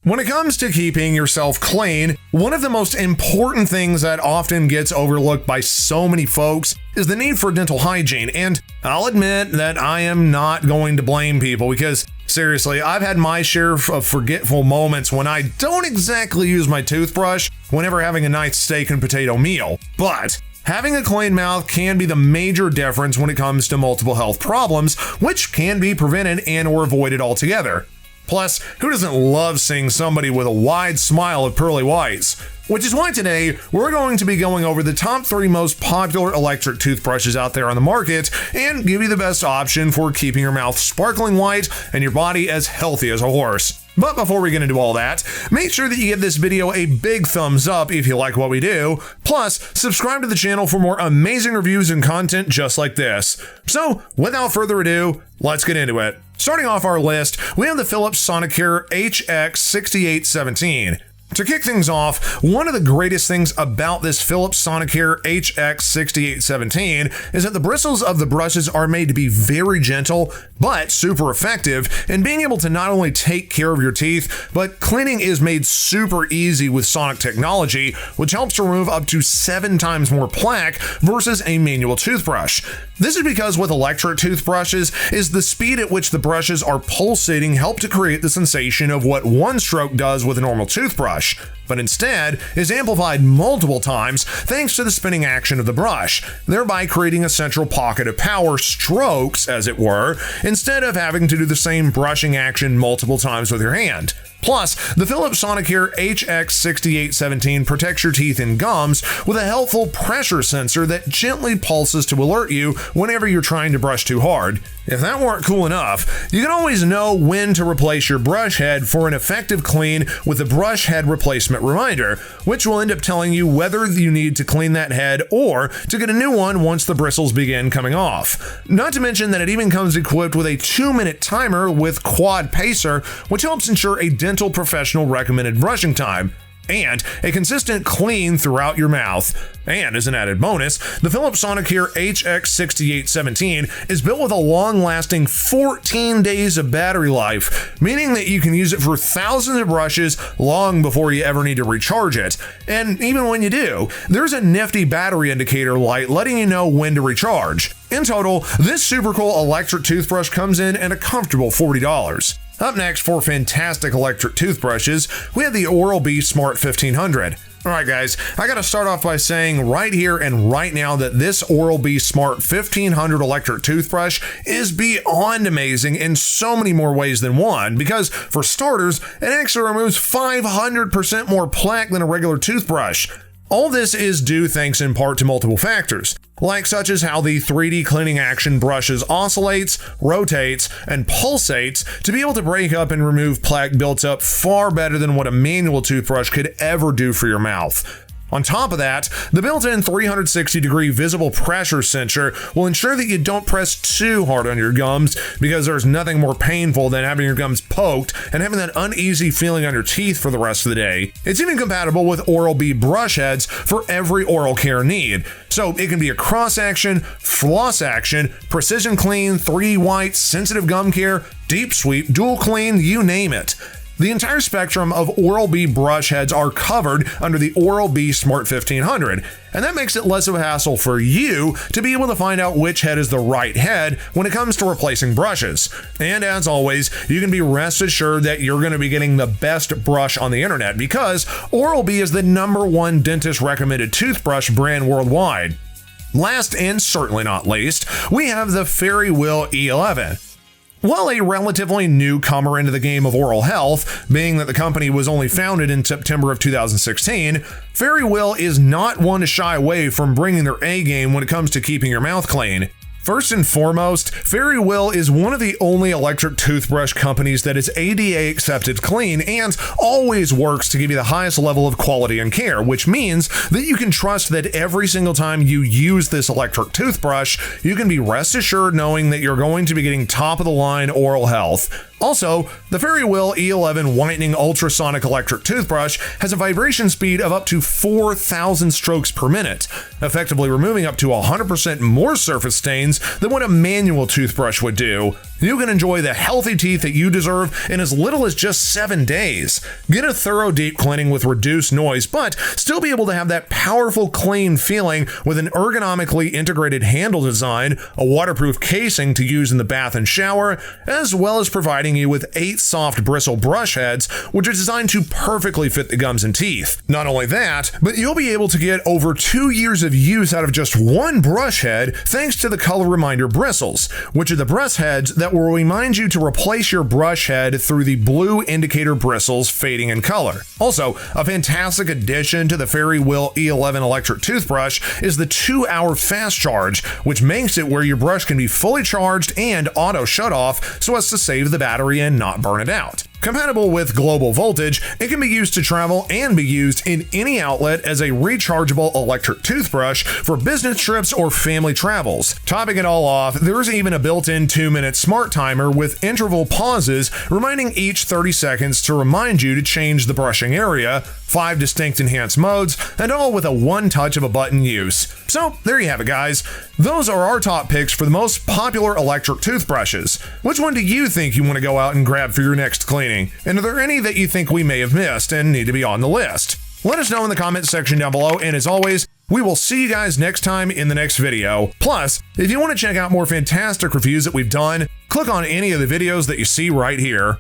When it comes to keeping yourself clean, one of the most important things that often gets overlooked by so many folks is the need for dental hygiene. And I'll admit that I am not going to blame people because seriously, I've had my share of forgetful moments when I don't exactly use my toothbrush whenever having a nice steak and potato meal. But having a clean mouth can be the major difference when it comes to multiple health problems, which can be prevented and or avoided altogether. Plus, who doesn't love seeing somebody with a wide smile of pearly whites? Which is why today, we're going to be going over the top 3 most popular electric toothbrushes out there on the market and give you the best option for keeping your mouth sparkling white and your body as healthy as a horse. But before we get into all that, make sure that you give this video a big thumbs up if you like what we do. Plus, subscribe to the channel for more amazing reviews and content just like this. So, without further ado, let's get into it. Starting off our list, we have the Philips Sonicare HX6817. To kick things off, one of the greatest things about this Philips Sonicare HX6817 is that the bristles of the brushes are made to be very gentle, but super effective in being able to not only take care of your teeth, but cleaning is made super easy with sonic technology, which helps to remove up to 7 times more plaque versus a manual toothbrush. This is because with electric toothbrushes, is the speed at which the brushes are pulsating help to create the sensation of what one stroke does with a normal toothbrush, but instead is amplified multiple times thanks to the spinning action of the brush, thereby creating a central pocket of power, strokes as it were, instead of having to do the same brushing action multiple times with your hand. Plus, the Philips Sonicare HX6817 protects your teeth and gums with a helpful pressure sensor that gently pulses to alert you whenever you're trying to brush too hard. If that weren't cool enough, you can always know when to replace your brush head for an effective clean with a brush head replacement reminder, which will end up telling you whether you need to clean that head or to get a new one once the bristles begin coming off. Not to mention that it even comes equipped with a 2-minute timer with quad pacer, which helps ensure a dental professional recommended brushing time and a consistent clean throughout your mouth. And as an added bonus, the Philips Sonicare HX6817 is built with a long-lasting 14 days of battery life, meaning that you can use it for thousands of brushes long before you ever need to recharge it. And even when you do, there's a nifty battery indicator light letting you know when to recharge. In total, this super cool electric toothbrush comes in at a comfortable $40. Up next for fantastic electric toothbrushes, we have the Oral-B Smart 1500. Alright guys, I gotta start off by saying right here and right now that this Oral-B Smart 1500 electric toothbrush is beyond amazing in so many more ways than one, because for starters, it actually removes 500% more plaque than a regular toothbrush. All this is due thanks in part to multiple factors, like such as how the 3D cleaning action brushes oscillates, rotates, and pulsates to be able to break up and remove plaque built up far better than what a manual toothbrush could ever do for your mouth. On top of that, the built-in 360-degree visible pressure sensor will ensure that you don't press too hard on your gums, because there's nothing more painful than having your gums poked and having that uneasy feeling on your teeth for the rest of the day. It's even compatible with Oral-B brush heads for every oral care need, so it can be a cross-action, floss-action, precision clean, 3D white, sensitive gum care, deep sweep, dual clean, you name it. The entire spectrum of Oral-B brush heads are covered under the Oral-B Smart 1500, and that makes it less of a hassle for you to be able to find out which head is the right head when it comes to replacing brushes. And as always, you can be rest assured that you're going to be getting the best brush on the internet, because Oral-B is the #1 dentist recommended toothbrush brand worldwide. Last and certainly not least, we have the Fairywill E11. While a relatively newcomer into the game of oral health, being that the company was only founded in September of 2016, Fairywill is not one to shy away from bringing their A game when it comes to keeping your mouth clean. First and foremost, Fairywill is one of the only electric toothbrush companies that is ADA accepted clean and always works to give you the highest level of quality and care, which means that you can trust that every single time you use this electric toothbrush, you can be rest assured knowing that you're going to be getting top of the line oral health. Also, the Fairywill E11 Whitening Ultrasonic Electric Toothbrush has a vibration speed of up to 4,000 strokes per minute, effectively removing up to 100% more surface stains than what a manual toothbrush would do. You can enjoy the healthy teeth that you deserve in as little as just 7 days. Get a thorough deep cleaning with reduced noise, but still be able to have that powerful, clean feeling with an ergonomically integrated handle design, a waterproof casing to use in the bath and shower, as well as providing you with 8 soft bristle brush heads, which are designed to perfectly fit the gums and teeth. Not only that, but you'll be able to get over 2 years of use out of just one brush head thanks to the color reminder bristles, which are the brush heads that will remind you to replace your brush head through the blue indicator bristles fading in color. Also, a fantastic addition to the Fairywill E11 electric toothbrush is the 2-hour fast charge, which makes it where your brush can be fully charged and auto shut off so as to save the battery and not burn it out. Compatible with global voltage, it can be used to travel and be used in any outlet as a rechargeable electric toothbrush for business trips or family travels. Topping it all off, there's even a built-in 2-minute smart timer with interval pauses reminding each 30 seconds to remind you to change the brushing area, 5 distinct enhanced modes, and all with a one touch of a button use. So there you have it, guys. Those are our top picks for the most popular electric toothbrushes. Which one do you think you want to go out and grab for your next cleaning? And are there any that you think we may have missed and need to be on the list? Let us know in the comments section down below, and as always, we will see you guys next time in the next video. Plus, if you want to check out more fantastic reviews that we've done, click on any of the videos that you see right here.